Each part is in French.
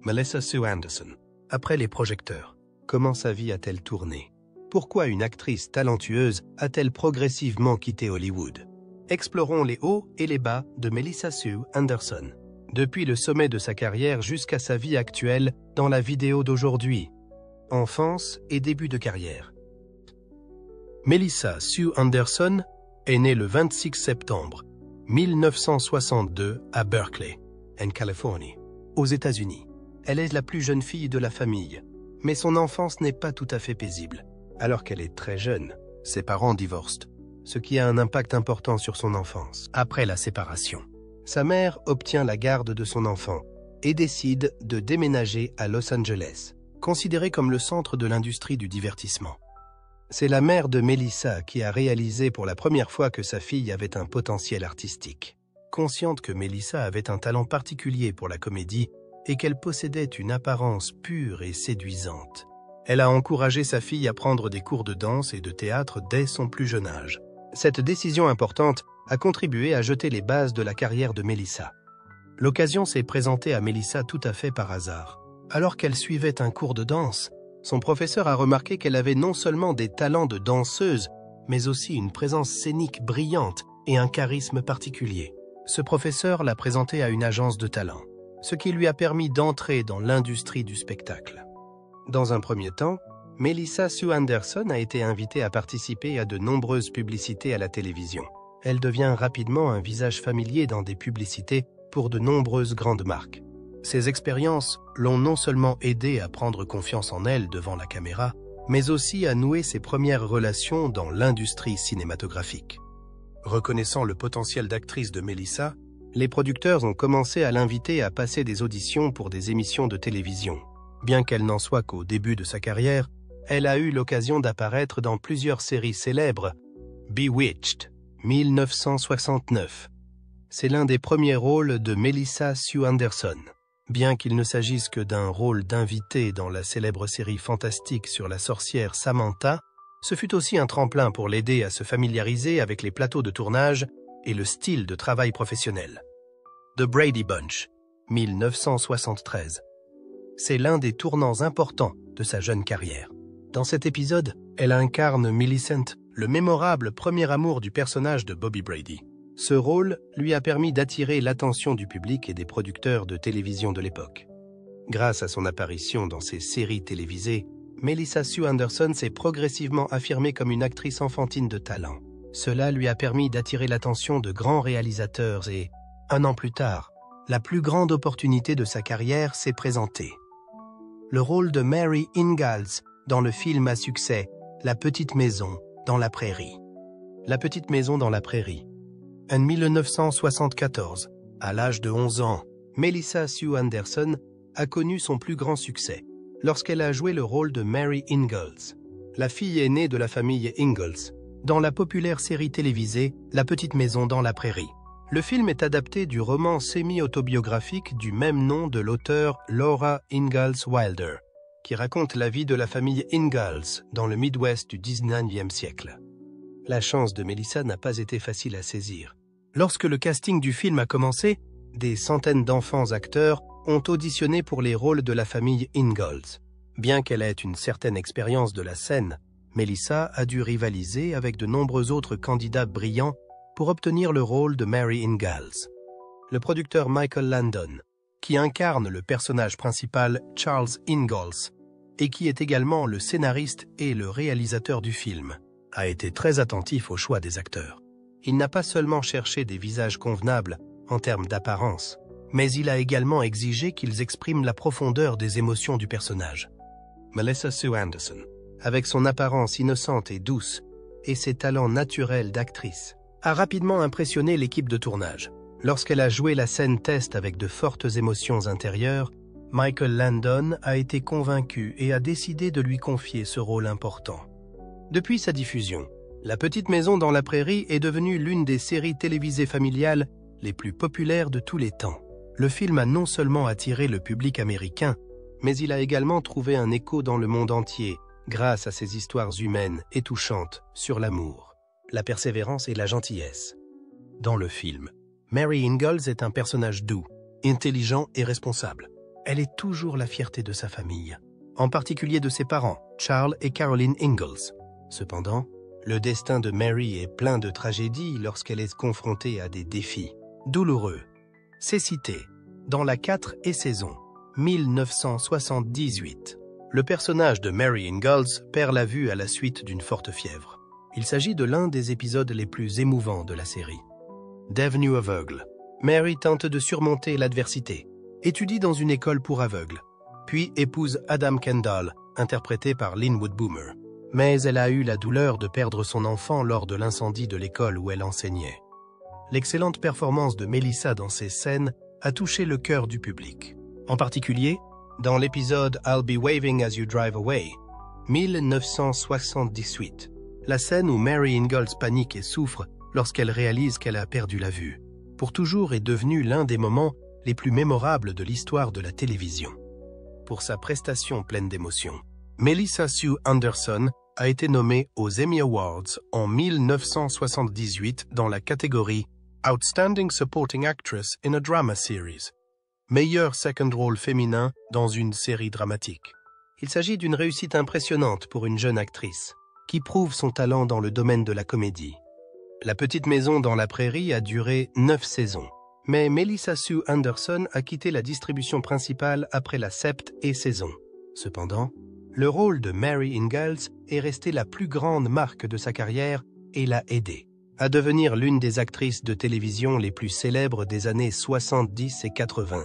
Melissa Sue Anderson. Après les projecteurs, comment sa vie a-t-elle tourné? Pourquoi une actrice talentueuse a-t-elle progressivement quitté Hollywood? Explorons les hauts et les bas de Melissa Sue Anderson, depuis le sommet de sa carrière jusqu'à sa vie actuelle dans la vidéo d'aujourd'hui. Enfance et début de carrière. Melissa Sue Anderson est née le 26 septembre 1962 à Berkeley, en Californie, aux États-Unis. Elle est la plus jeune fille de la famille, mais son enfance n'est pas tout à fait paisible. Alors qu'elle est très jeune, ses parents divorcent, ce qui a un impact important sur son enfance. Après la séparation, sa mère obtient la garde de son enfant et décide de déménager à Los Angeles, considéré comme le centre de l'industrie du divertissement. C'est la mère de Melissa qui a réalisé pour la première fois que sa fille avait un potentiel artistique. Consciente que Melissa avait un talent particulier pour la comédie et qu'elle possédait une apparence pure et séduisante, elle a encouragé sa fille à prendre des cours de danse et de théâtre dès son plus jeune âge. Cette décision importante a contribué à jeter les bases de la carrière de Melissa. L'occasion s'est présentée à Melissa tout à fait par hasard. Alors qu'elle suivait un cours de danse, son professeur a remarqué qu'elle avait non seulement des talents de danseuse, mais aussi une présence scénique brillante et un charisme particulier. Ce professeur l'a présentée à une agence de talent, ce qui lui a permis d'entrer dans l'industrie du spectacle. Dans un premier temps, Melissa Sue Anderson a été invitée à participer à de nombreuses publicités à la télévision. Elle devient rapidement un visage familier dans des publicités pour de nombreuses grandes marques. Ces expériences l'ont non seulement aidée à prendre confiance en elle devant la caméra, mais aussi à nouer ses premières relations dans l'industrie cinématographique. Reconnaissant le potentiel d'actrice de Melissa, les producteurs ont commencé à l'inviter à passer des auditions pour des émissions de télévision. Bien qu'elle n'en soit qu'au début de sa carrière, elle a eu l'occasion d'apparaître dans plusieurs séries célèbres. Bewitched, 1969. C'est l'un des premiers rôles de Melissa Sue Anderson. Bien qu'il ne s'agisse que d'un rôle d'invité dans la célèbre série fantastique sur la sorcière Samantha, ce fut aussi un tremplin pour l'aider à se familiariser avec les plateaux de tournage et le style de travail professionnel. The Brady Bunch, 1973. C'est l'un des tournants importants de sa jeune carrière. Dans cet épisode, elle incarne Millicent, le mémorable premier amour du personnage de Bobby Brady. Ce rôle lui a permis d'attirer l'attention du public et des producteurs de télévision de l'époque. Grâce à son apparition dans ces séries télévisées, Melissa Sue Anderson s'est progressivement affirmée comme une actrice enfantine de talent. Cela lui a permis d'attirer l'attention de grands réalisateurs et, un an plus tard, la plus grande opportunité de sa carrière s'est présentée. Le rôle de Mary Ingalls dans le film à succès La Petite Maison dans la Prairie. La Petite Maison dans la Prairie. En 1974, à l'âge de 11 ans, Melissa Sue Anderson a connu son plus grand succès lorsqu'elle a joué le rôle de Mary Ingalls, la fille aînée de la famille Ingalls, dans la populaire série télévisée La Petite Maison dans la Prairie. Le film est adapté du roman semi-autobiographique du même nom de l'auteur Laura Ingalls Wilder, qui raconte la vie de la famille Ingalls dans le Midwest du XIXe siècle. La chance de Melissa n'a pas été facile à saisir. Lorsque le casting du film a commencé, des centaines d'enfants acteurs ont auditionné pour les rôles de la famille Ingalls. Bien qu'elle ait une certaine expérience de la scène, Melissa a dû rivaliser avec de nombreux autres candidats brillants pour obtenir le rôle de Mary Ingalls. Le producteur Michael Landon, qui incarne le personnage principal Charles Ingalls et qui est également le scénariste et le réalisateur du film, a été très attentif au choix des acteurs. Il n'a pas seulement cherché des visages convenables en termes d'apparence, mais il a également exigé qu'ils expriment la profondeur des émotions du personnage. Melissa Sue Anderson, avec son apparence innocente et douce et ses talents naturels d'actrice, a rapidement impressionné l'équipe de tournage. Lorsqu'elle a joué la scène test avec de fortes émotions intérieures, Michael Landon a été convaincu et a décidé de lui confier ce rôle important. Depuis sa diffusion, La Petite Maison dans la Prairie est devenue l'une des séries télévisées familiales les plus populaires de tous les temps. Le film a non seulement attiré le public américain, mais il a également trouvé un écho dans le monde entier grâce à ses histoires humaines et touchantes sur l'amour, la persévérance et la gentillesse. Dans le film, Mary Ingalls est un personnage doux, intelligent et responsable. Elle est toujours la fierté de sa famille, en particulier de ses parents, Charles et Caroline Ingalls. Cependant, le destin de Mary est plein de tragédies lorsqu'elle est confrontée à des défis douloureux. C'est cité dans la 4 et saison 1978. Le personnage de Mary Ingalls perd la vue à la suite d'une forte fièvre. Il s'agit de l'un des épisodes les plus émouvants de la série. Devenue aveugle, Mary tente de surmonter l'adversité, étudie dans une école pour aveugles, puis épouse Adam Kendall, interprété par Linwood Boomer. Mais elle a eu la douleur de perdre son enfant lors de l'incendie de l'école où elle enseignait. L'excellente performance de Melissa dans ces scènes a touché le cœur du public. En particulier, dans l'épisode I'll Be Waving As You Drive Away, 1978, la scène où Mary Ingalls panique et souffre lorsqu'elle réalise qu'elle a perdu la vue, pour toujours est devenue l'un des moments les plus mémorables de l'histoire de la télévision. Pour sa prestation pleine d'émotion, Melissa Sue Anderson a été nommée aux Emmy Awards en 1978 dans la catégorie Outstanding Supporting Actress in a Drama Series, meilleur second rôle féminin dans une série dramatique. Il s'agit d'une réussite impressionnante pour une jeune actrice, qui prouve son talent dans le domaine de la comédie. La petite maison dans la prairie a duré 9 saisons, mais Melissa Sue Anderson a quitté la distribution principale après la 7e saison. Cependant, le rôle de Mary Ingalls est resté la plus grande marque de sa carrière et l'a aidée à devenir l'une des actrices de télévision les plus célèbres des années 70 et 80.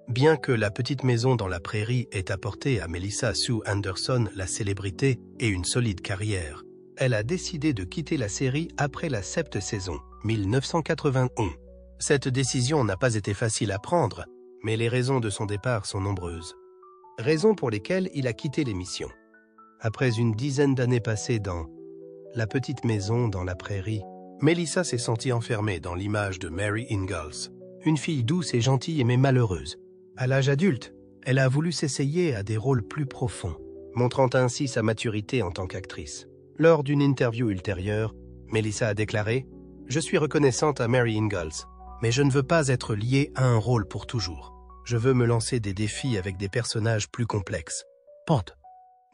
Bien que La petite maison dans la prairie ait apporté à Melissa Sue Anderson la célébrité et une solide carrière, elle a décidé de quitter la série après la 7e saison, 1991. Cette décision n'a pas été facile à prendre, mais les raisons de son départ sont nombreuses. Raisons pour lesquelles il a quitté l'émission. Après une dizaine d'années passées dans La petite maison dans la prairie, Melissa s'est sentie enfermée dans l'image de Mary Ingalls, une fille douce et gentille mais malheureuse. À l'âge adulte, elle a voulu s'essayer à des rôles plus profonds, montrant ainsi sa maturité en tant qu'actrice. Lors d'une interview ultérieure, Melissa a déclaré « Je suis reconnaissante à Mary Ingalls, mais je ne veux pas être liée à un rôle pour toujours. Je veux me lancer des défis avec des personnages plus complexes. »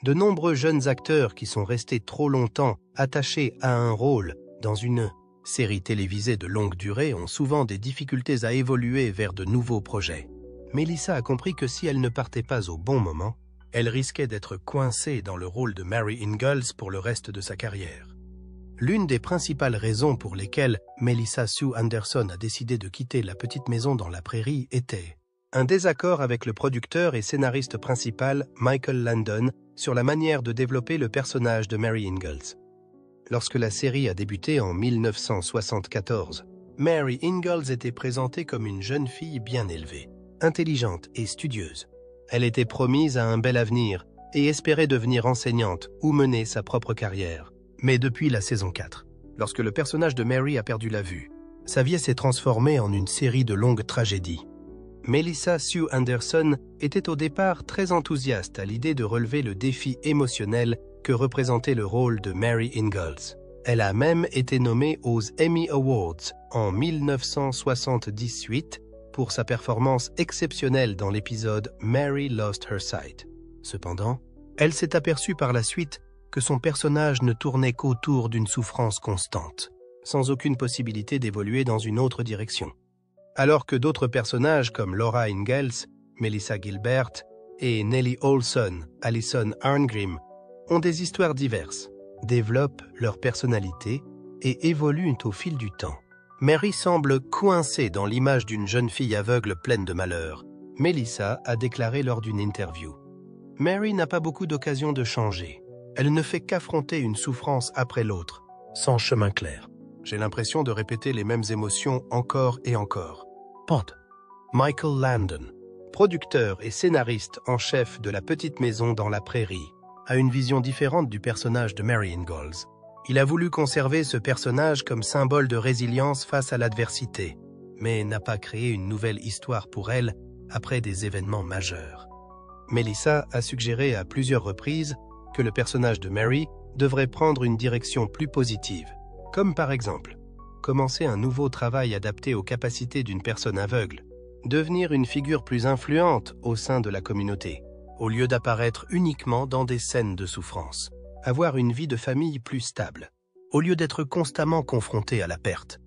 De nombreux jeunes acteurs qui sont restés trop longtemps attachés à un rôle dans une série télévisée de longue durée ont souvent des difficultés à évoluer vers de nouveaux projets. Melissa a compris que si elle ne partait pas au bon moment, elle risquait d'être coincée dans le rôle de Mary Ingalls pour le reste de sa carrière. L'une des principales raisons pour lesquelles Melissa Sue Anderson a décidé de quitter La petite maison dans la prairie était un désaccord avec le producteur et scénariste principal Michael Landon sur la manière de développer le personnage de Mary Ingalls. Lorsque la série a débuté en 1974, Mary Ingalls était présentée comme une jeune fille bien élevée, intelligente et studieuse. Elle était promise à un bel avenir et espérait devenir enseignante ou mener sa propre carrière. Mais depuis la saison 4, lorsque le personnage de Mary a perdu la vue, sa vie s'est transformée en une série de longues tragédies. Melissa Sue Anderson était au départ très enthousiaste à l'idée de relever le défi émotionnel que représentait le rôle de Mary Ingalls. Elle a même été nommée aux Emmy Awards en 1978 pour sa performance exceptionnelle dans l'épisode Mary Lost Her Sight. Cependant, elle s'est aperçue par la suite que son personnage ne tournait qu'autour d'une souffrance constante, sans aucune possibilité d'évoluer dans une autre direction. Alors que d'autres personnages comme Laura Ingalls, Melissa Gilbert et Nellie Olson, Alison Arngrim ont des histoires diverses, développent leur personnalité et évoluent au fil du temps. Mary semble coincée dans l'image d'une jeune fille aveugle pleine de malheur. Melissa a déclaré lors d'une interview. Mary n'a pas beaucoup d'occasions de changer. Elle ne fait qu'affronter une souffrance après l'autre, sans chemin clair. J'ai l'impression de répéter les mêmes émotions encore et encore. Michael Landon, producteur et scénariste en chef de La petite maison dans la prairie, a une vision différente du personnage de Mary Ingalls. Il a voulu conserver ce personnage comme symbole de résilience face à l'adversité, mais n'a pas créé une nouvelle histoire pour elle après des événements majeurs. Melissa a suggéré à plusieurs reprises que le personnage de Mary devrait prendre une direction plus positive, comme par exemple commencer un nouveau travail adapté aux capacités d'une personne aveugle, devenir une figure plus influente au sein de la communauté, au lieu d'apparaître uniquement dans des scènes de souffrance. Avoir une vie de famille plus stable, au lieu d'être constamment confronté à la perte.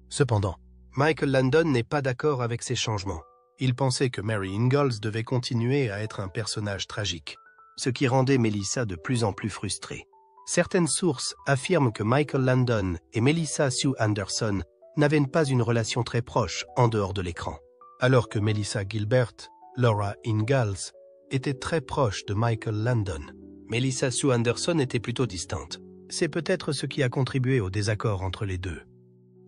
Cependant, Michael Landon n'est pas d'accord avec ces changements. Il pensait que Mary Ingalls devait continuer à être un personnage tragique, ce qui rendait Melissa de plus en plus frustrée. Certaines sources affirment que Michael Landon et Melissa Sue Anderson n'avaient pas une relation très proche en dehors de l'écran, alors que Melissa Gilbert, Laura Ingalls, était très proche de Michael Landon. Melissa Sue Anderson était plutôt distante. C'est peut-être ce qui a contribué au désaccord entre les deux.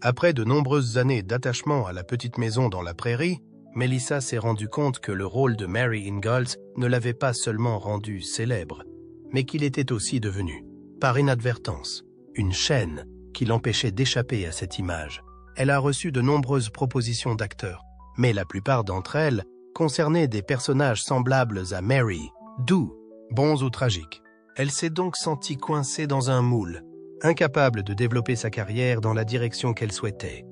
Après de nombreuses années d'attachement à la petite maison dans la prairie, Melissa s'est rendue compte que le rôle de Mary Ingalls ne l'avait pas seulement rendue célèbre, mais qu'il était aussi devenu, par inadvertance, une chaîne qui l'empêchait d'échapper à cette image. Elle a reçu de nombreuses propositions d'acteurs, mais la plupart d'entre elles concernaient des personnages semblables à Mary, doux, bons ou tragiques. Elle s'est donc sentie coincée dans un moule, incapable de développer sa carrière dans la direction qu'elle souhaitait.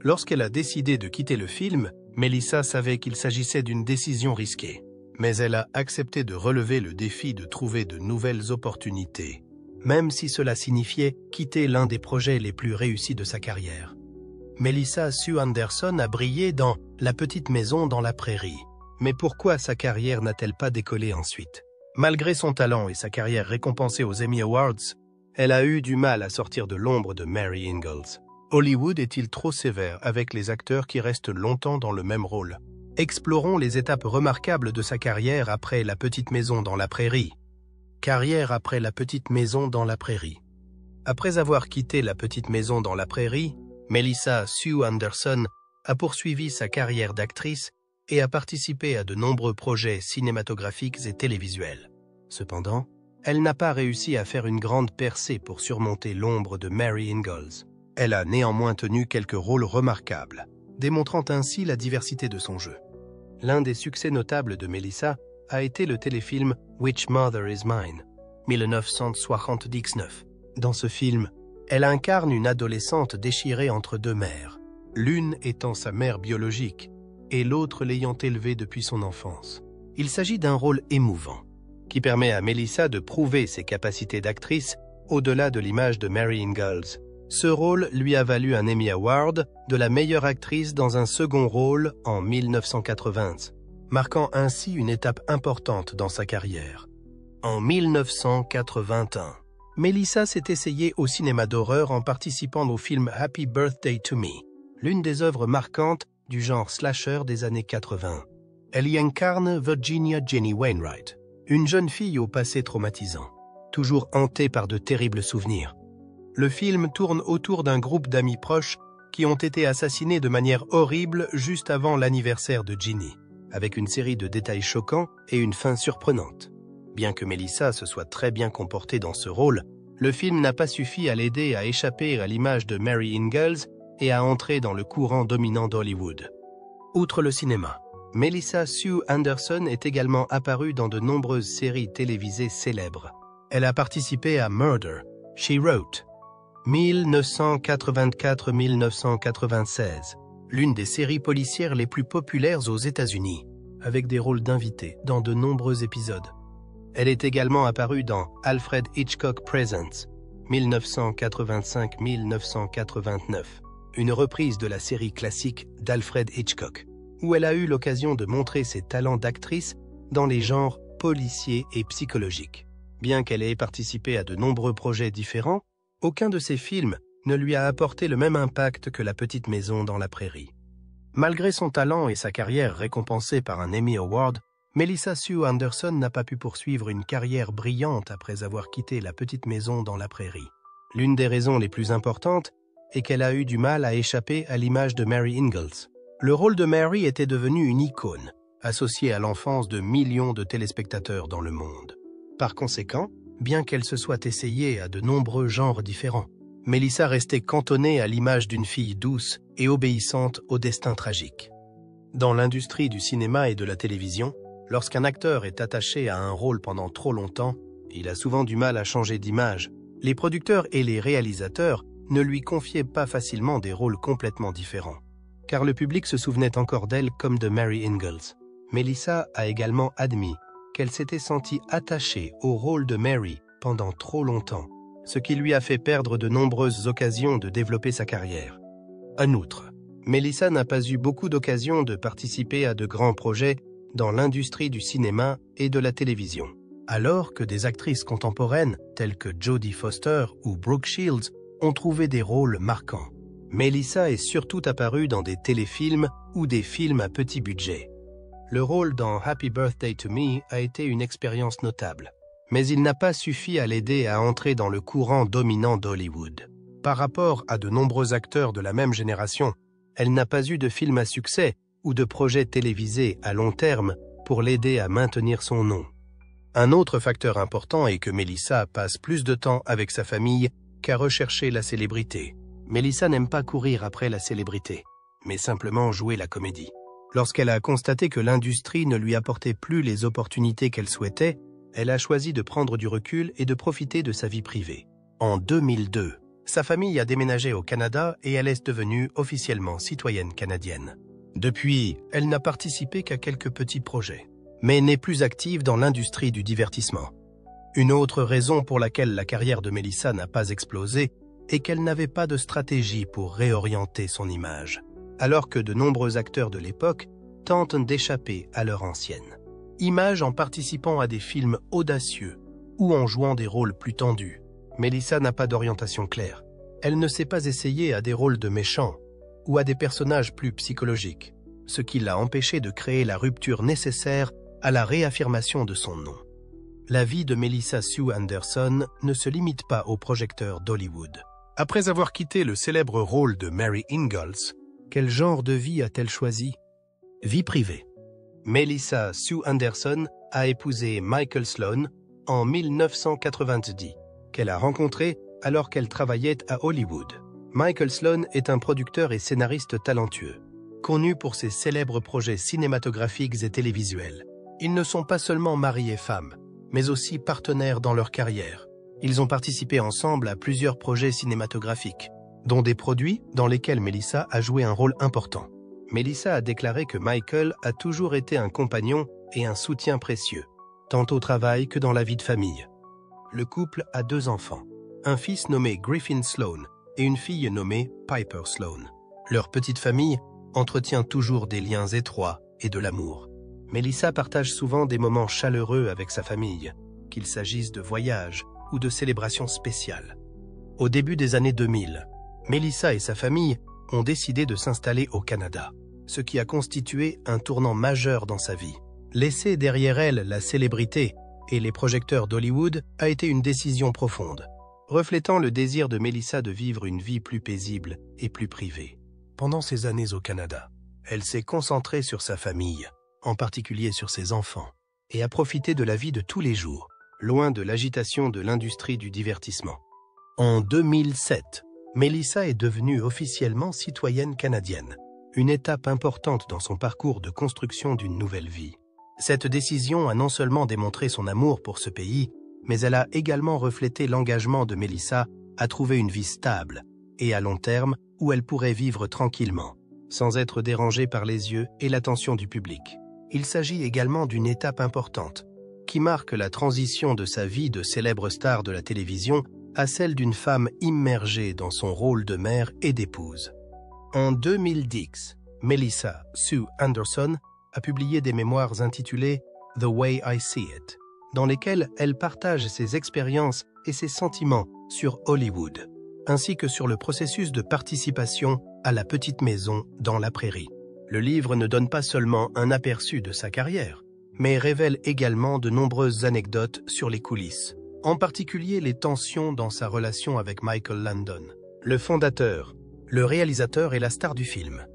Lorsqu'elle a décidé de quitter le film, Melissa savait qu'il s'agissait d'une décision risquée, mais elle a accepté de relever le défi de trouver de nouvelles opportunités, même si cela signifiait quitter l'un des projets les plus réussis de sa carrière. Melissa Sue Anderson a brillé dans La petite maison dans la prairie, mais pourquoi sa carrière n'a-t-elle pas décollé ensuite? Malgré son talent et sa carrière récompensée aux Emmy Awards, elle a eu du mal à sortir de l'ombre de Mary Ingalls. Hollywood est-il trop sévère avec les acteurs qui restent longtemps dans le même rôle? Explorons les étapes remarquables de sa carrière après La petite maison dans la prairie. Carrière après La petite maison dans la prairie. Après avoir quitté La petite maison dans la prairie, Melissa Sue Anderson a poursuivi sa carrière d'actrice et a participé à de nombreux projets cinématographiques et télévisuels. Cependant, elle n'a pas réussi à faire une grande percée pour surmonter l'ombre de Mary Ingalls. Elle a néanmoins tenu quelques rôles remarquables, démontrant ainsi la diversité de son jeu. L'un des succès notables de Melissa a été le téléfilm Which Mother Is Mine, 1979. Dans ce film, elle incarne une adolescente déchirée entre deux mères, l'une étant sa mère biologique et l'autre l'ayant élevée depuis son enfance. Il s'agit d'un rôle émouvant, qui permet à Melissa de prouver ses capacités d'actrice au-delà de l'image de Mary Ingalls. Ce rôle lui a valu un Emmy Award de la meilleure actrice dans un second rôle en 1980, marquant ainsi une étape importante dans sa carrière. En 1981, Melissa s'est essayée au cinéma d'horreur en participant au film Happy Birthday to Me, l'une des œuvres marquantes du genre slasher des années 80. Elle y incarne Virginia Jenny Wainwright, une jeune fille au passé traumatisant, toujours hantée par de terribles souvenirs. Le film tourne autour d'un groupe d'amis proches qui ont été assassinés de manière horrible juste avant l'anniversaire de Ginny, avec une série de détails choquants et une fin surprenante. Bien que Melissa se soit très bien comportée dans ce rôle, le film n'a pas suffi à l'aider à échapper à l'image de Mary Ingalls et à entrer dans le courant dominant d'Hollywood. Outre le cinéma, Melissa Sue Anderson est également apparue dans de nombreuses séries télévisées célèbres. Elle a participé à Murder, She Wrote, 1984-1996, l'une des séries policières les plus populaires aux États-Unis, avec des rôles d'invités dans de nombreux épisodes. Elle est également apparue dans Alfred Hitchcock Presents, 1985-1989, une reprise de la série classique d'Alfred Hitchcock, où elle a eu l'occasion de montrer ses talents d'actrice dans les genres policiers et psychologiques. Bien qu'elle ait participé à de nombreux projets différents, aucun de ses films ne lui a apporté le même impact que La petite maison dans la prairie. Malgré son talent et sa carrière récompensée par un Emmy Award, Melissa Sue Anderson n'a pas pu poursuivre une carrière brillante après avoir quitté La petite maison dans la prairie. L'une des raisons les plus importantes est qu'elle a eu du mal à échapper à l'image de Mary Ingalls. Le rôle de Mary était devenu une icône, associée à l'enfance de millions de téléspectateurs dans le monde. Par conséquent, bien qu'elle se soit essayée à de nombreux genres différents, Melissa restait cantonnée à l'image d'une fille douce et obéissante au destin tragique. Dans l'industrie du cinéma et de la télévision, lorsqu'un acteur est attaché à un rôle pendant trop longtemps, il a souvent du mal à changer d'image. Les producteurs et les réalisateurs ne lui confiaient pas facilement des rôles complètement différents. car le public se souvenait encore d'elle comme de Mary Ingalls. Melissa a également admis qu'elle s'était sentie attachée au rôle de Mary pendant trop longtemps, ce qui lui a fait perdre de nombreuses occasions de développer sa carrière. En outre, Melissa n'a pas eu beaucoup d'occasions de participer à de grands projets dans l'industrie du cinéma et de la télévision. Alors que des actrices contemporaines telles que Jodie Foster ou Brooke Shields ont trouvé des rôles marquants, Melissa est surtout apparue dans des téléfilms ou des films à petit budget. Le rôle dans Happy Birthday to Me a été une expérience notable, mais il n'a pas suffi à l'aider à entrer dans le courant dominant d'Hollywood. Par rapport à de nombreux acteurs de la même génération, elle n'a pas eu de film à succès ou de projet télévisé à long terme pour l'aider à maintenir son nom. Un autre facteur important est que Melissa passe plus de temps avec sa famille qu'à rechercher la célébrité. Melissa n'aime pas courir après la célébrité, mais simplement jouer la comédie. Lorsqu'elle a constaté que l'industrie ne lui apportait plus les opportunités qu'elle souhaitait, elle a choisi de prendre du recul et de profiter de sa vie privée. En 2002, sa famille a déménagé au Canada et elle est devenue officiellement citoyenne canadienne. Depuis, elle n'a participé qu'à quelques petits projets, mais n'est plus active dans l'industrie du divertissement. Une autre raison pour laquelle la carrière de Melissa n'a pas explosé est qu'elle n'avait pas de stratégie pour réorienter son image, alors que de nombreux acteurs de l'époque tentent d'échapper à leur ancienne image en participant à des films audacieux ou en jouant des rôles plus tendus. Melissa n'a pas d'orientation claire. Elle ne s'est pas essayée à des rôles de méchants ou à des personnages plus psychologiques, ce qui l'a empêchée de créer la rupture nécessaire à la réaffirmation de son nom. La vie de Melissa Sue Anderson ne se limite pas aux projecteurs d'Hollywood. Après avoir quitté le célèbre rôle de Mary Ingalls, quel genre de vie a-t-elle choisi? Vie privée. Melissa Sue Anderson a épousé Michael Sloan en 1990, qu'elle a rencontré alors qu'elle travaillait à Hollywood. Michael Sloan est un producteur et scénariste talentueux, connu pour ses célèbres projets cinématographiques et télévisuels. Ils ne sont pas seulement mari et femme, mais aussi partenaires dans leur carrière. Ils ont participé ensemble à plusieurs projets cinématographiques, dont des produits dans lesquels Melissa a joué un rôle important. Melissa a déclaré que Michael a toujours été un compagnon et un soutien précieux, tant au travail que dans la vie de famille. Le couple a 2 enfants, un fils nommé Griffin Sloan et une fille nommée Piper Sloan. Leur petite famille entretient toujours des liens étroits et de l'amour. Melissa partage souvent des moments chaleureux avec sa famille, qu'il s'agisse de voyages ou de célébrations spéciales. Au début des années 2000, Melissa et sa famille ont décidé de s'installer au Canada, ce qui a constitué un tournant majeur dans sa vie. Laisser derrière elle la célébrité et les projecteurs d'Hollywood a été une décision profonde, reflétant le désir de Melissa de vivre une vie plus paisible et plus privée. Pendant ses années au Canada, elle s'est concentrée sur sa famille, en particulier sur ses enfants, et a profité de la vie de tous les jours, loin de l'agitation de l'industrie du divertissement. En 2007, Melissa est devenue officiellement citoyenne canadienne, une étape importante dans son parcours de construction d'une nouvelle vie. Cette décision a non seulement démontré son amour pour ce pays, mais elle a également reflété l'engagement de Melissa à trouver une vie stable et à long terme où elle pourrait vivre tranquillement, sans être dérangée par les yeux et l'attention du public. Il s'agit également d'une étape importante, qui marque la transition de sa vie de célèbre star de la télévision à celle d'une femme immergée dans son rôle de mère et d'épouse. En 2010, Melissa Sue Anderson a publié des mémoires intitulées « The Way I See It », dans lesquelles elle partage ses expériences et ses sentiments sur Hollywood, ainsi que sur le processus de participation à la petite maison dans la prairie. Le livre ne donne pas seulement un aperçu de sa carrière, mais révèle également de nombreuses anecdotes sur les coulisses, en particulier les tensions dans sa relation avec Michael Landon, le fondateur, le réalisateur et la star du film.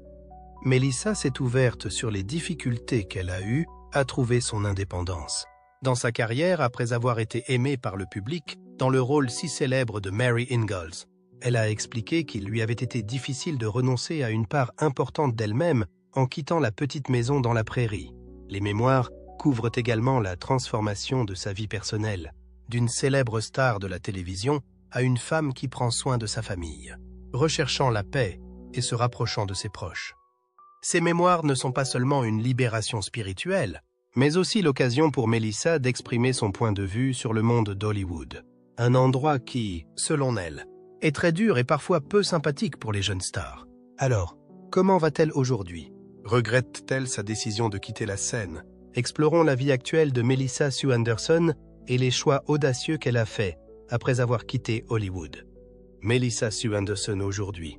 Melissa s'est ouverte sur les difficultés qu'elle a eues à trouver son indépendance. Dans sa carrière, après avoir été aimée par le public dans le rôle si célèbre de Mary Ingalls, elle a expliqué qu'il lui avait été difficile de renoncer à une part importante d'elle-même en quittant la petite maison dans la prairie. Les mémoires couvrent également la transformation de sa vie personnelle, d'une célèbre star de la télévision à une femme qui prend soin de sa famille, recherchant la paix et se rapprochant de ses proches. Ces mémoires ne sont pas seulement une libération spirituelle, mais aussi l'occasion pour Melissa d'exprimer son point de vue sur le monde d'Hollywood. Un endroit qui, selon elle, est très dur et parfois peu sympathique pour les jeunes stars. Alors, comment va-t-elle aujourd'hui? Regrette-t-elle sa décision de quitter la scène? Explorons la vie actuelle de Melissa Sue Anderson et les choix audacieux qu'elle a faits après avoir quitté Hollywood. Melissa Sue Anderson aujourd'hui.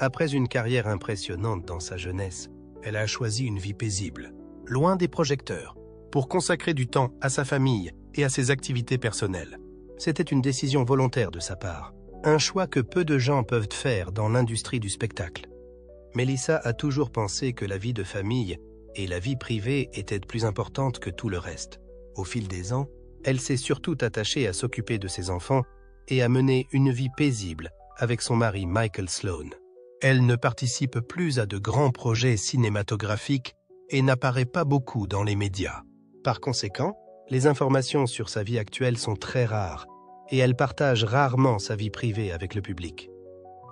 Après une carrière impressionnante dans sa jeunesse, elle a choisi une vie paisible, loin des projecteurs, pour consacrer du temps à sa famille et à ses activités personnelles. C'était une décision volontaire de sa part, un choix que peu de gens peuvent faire dans l'industrie du spectacle. Melissa a toujours pensé que la vie de famille et la vie privée étaient plus importantes que tout le reste. Au fil des ans, elle s'est surtout attachée à s'occuper de ses enfants et à mener une vie paisible avec son mari Michael Sloan. Elle ne participe plus à de grands projets cinématographiques et n'apparaît pas beaucoup dans les médias. Par conséquent, les informations sur sa vie actuelle sont très rares et elle partage rarement sa vie privée avec le public.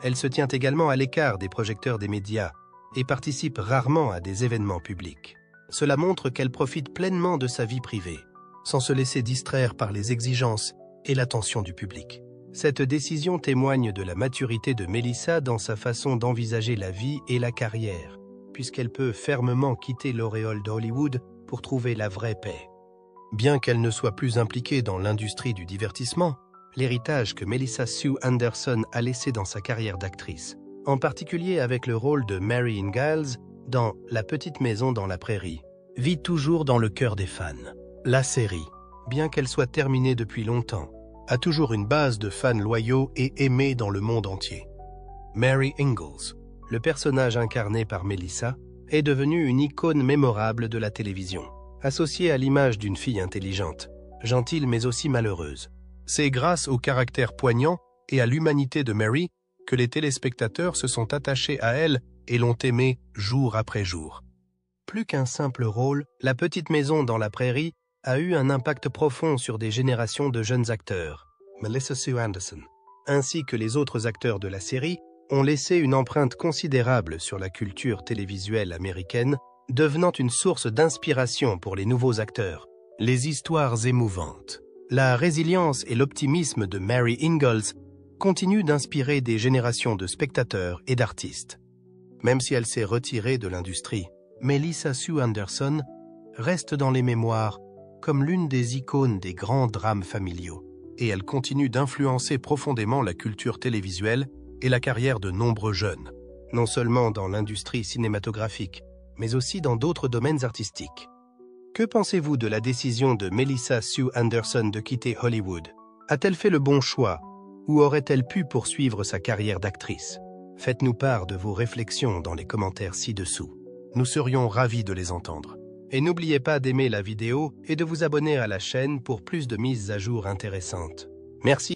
Elle se tient également à l'écart des projecteurs des médias et participe rarement à des événements publics. Cela montre qu'elle profite pleinement de sa vie privée, sans se laisser distraire par les exigences et l'attention du public. Cette décision témoigne de la maturité de Melissa dans sa façon d'envisager la vie et la carrière, puisqu'elle peut fermement quitter l'auréole d'Hollywood pour trouver la vraie paix. Bien qu'elle ne soit plus impliquée dans l'industrie du divertissement, l'héritage que Melissa Sue Anderson a laissé dans sa carrière d'actrice, en particulier avec le rôle de Mary Ingalls dans La petite maison dans la prairie, vit toujours dans le cœur des fans. La série, bien qu'elle soit terminée depuis longtemps, a toujours une base de fans loyaux et aimés dans le monde entier. Mary Ingalls, le personnage incarné par Melissa, est devenu une icône mémorable de la télévision, associée à l'image d'une fille intelligente, gentille mais aussi malheureuse. C'est grâce au caractère poignant et à l'humanité de Mary que les téléspectateurs se sont attachés à elle et l'ont aimée jour après jour. Plus qu'un simple rôle, La petite maison dans la prairie a eu un impact profond sur des générations de jeunes acteurs. Melissa Sue Anderson, ainsi que les autres acteurs de la série, ont laissé une empreinte considérable sur la culture télévisuelle américaine, devenant une source d'inspiration pour les nouveaux acteurs. Les histoires émouvantes, la résilience et l'optimisme de Mary Ingalls continuent d'inspirer des générations de spectateurs et d'artistes. Même si elle s'est retirée de l'industrie, Melissa Sue Anderson reste dans les mémoires comme l'une des icônes des grands drames familiaux, et elle continue d'influencer profondément la culture télévisuelle et la carrière de nombreux jeunes, non seulement dans l'industrie cinématographique, mais aussi dans d'autres domaines artistiques. Que pensez-vous de la décision de Melissa Sue Anderson de quitter Hollywood? A-t-elle fait le bon choix, ou aurait-elle pu poursuivre sa carrière d'actrice? Faites-nous part de vos réflexions dans les commentaires ci-dessous. Nous serions ravis de les entendre. Et n'oubliez pas d'aimer la vidéo et de vous abonner à la chaîne pour plus de mises à jour intéressantes. Merci.